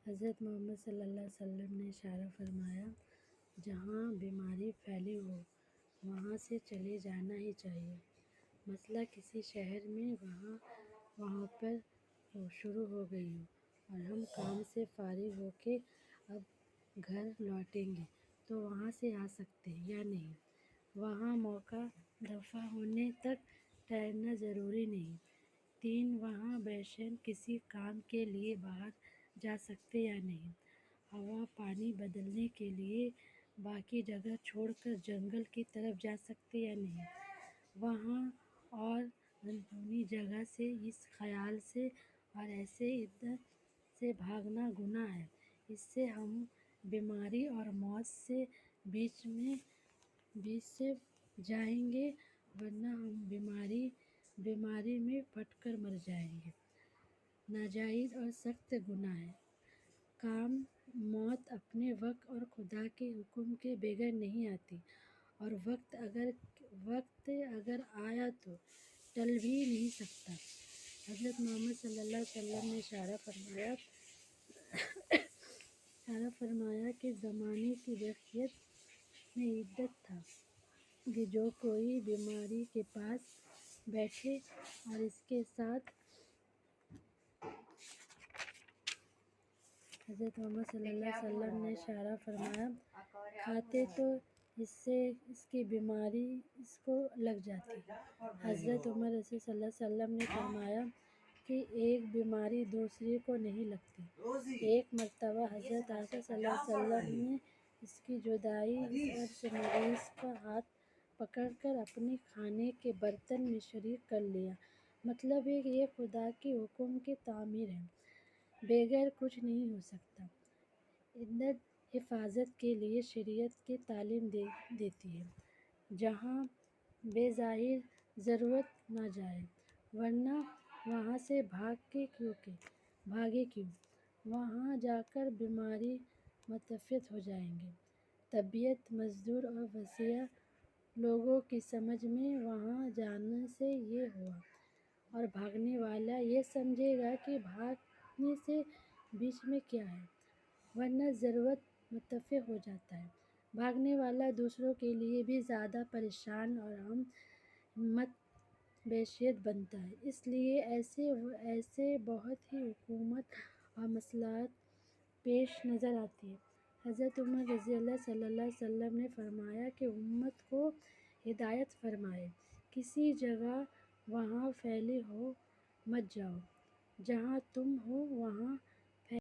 حضرت محمد صلی اللہ علیہ وسلم نے اشارہ فرمایا، جہاں بیماری پھیلی ہو وہاں سے چلے جانا ہی چاہیے۔ مثلا کسی شہر میں وہاں پر شروع ہو گئی ہو اور ہم کام سے فارغ ہو کے اب گھر لوٹیں گے تو وہاں سے آ سکتے ہیں یا نہیں؟ وہاں موقع دفع ہونے تک ٹھہرنا ضروری نہیں۔ 3 وہاں بیشن کسی کام کے لیے باہر جا سکتے یا نہیں؟ ہوا پانی بدلنے کے لیے باقی جگہ چھوڑ کر جنگل کی طرف جا سکتے یا نہیں؟ وہاں اور اندرونی جگہ سے اس خیال سے اور ایسے ادھر سے بھاگنا گناہ ہے، اس سے ہم بیماری اور موت سے بیچ سے جائیں گے، ورنہ ہم بیماری میں پھٹ کر مر جائیں گے۔ ناجائز اور سخت گناہ ہے۔ کام موت اپنے وقت اور خدا کے حکم کے بغیر نہیں آتی، اور وقت اگر آیا تو ٹل بھی نہیں سکتا۔ حضرت محمد صلی اللہ علیہ وسلم نے اشارہ فرمایا کہ زمانے کی بقیت میں عدت تھا کہ جو کوئی بیماری کے پاس بیٹھے اور اس کے ساتھ حضرت محمد صلی اللہ علیہ وسلم نے اشارہ فرمایا کھاتے تو اس کی بیماری اس کو لگ جاتی۔ حضرت عمر رضی اللہ عنہ صلی اللہ علیہ وسلم نے فرمایا کہ ایک بیماری دوسرے کو نہیں لگتی۔ ایک مرتبہ حضرت عائشہ صلی اللہ علیہ وسلم نے اس کی جدائی سے مریض کا ہاتھ پکڑ کر اپنے کھانے کے برتن میں شریک کر لیا۔ مطلب ہے کہ یہ خدا کے حکم کی تعمیر ہے، بغیر کچھ نہیں ہو سکتا۔ عدت حفاظت کے لیے شریعت کی تعلیم دیتی ہے، جہاں بظاہر ضرورت نہ جائے، ورنہ وہاں سے بھاگے کیوں؟ وہاں جا کر بیماری متفق ہو جائیں گے۔ طبیعت مزدور اور وسیع لوگوں کی سمجھ میں وہاں جانے سے یہ ہوا، اور بھاگنے والا یہ سمجھے گا کہ بھاگنے سے بیچ میں کیا ہے، ورنہ ضرورت متفق ہو جاتا ہے۔ بھاگنے والا دوسروں کے لیے بھی زیادہ پریشان اور ہمت بخش بنتا ہے۔ اس لیے ایسے بہت ہی حکمت اور مصلحت پیش نظر آتی ہے۔ حضرت عمر رضی اللہ صلی اللہ علیہ وسلم نے فرمایا کہ امت کو ہدایت فرمائے، کسی جگہ وہاں پھیلے ہو مت جاؤ، جہاں تم ہو وہاں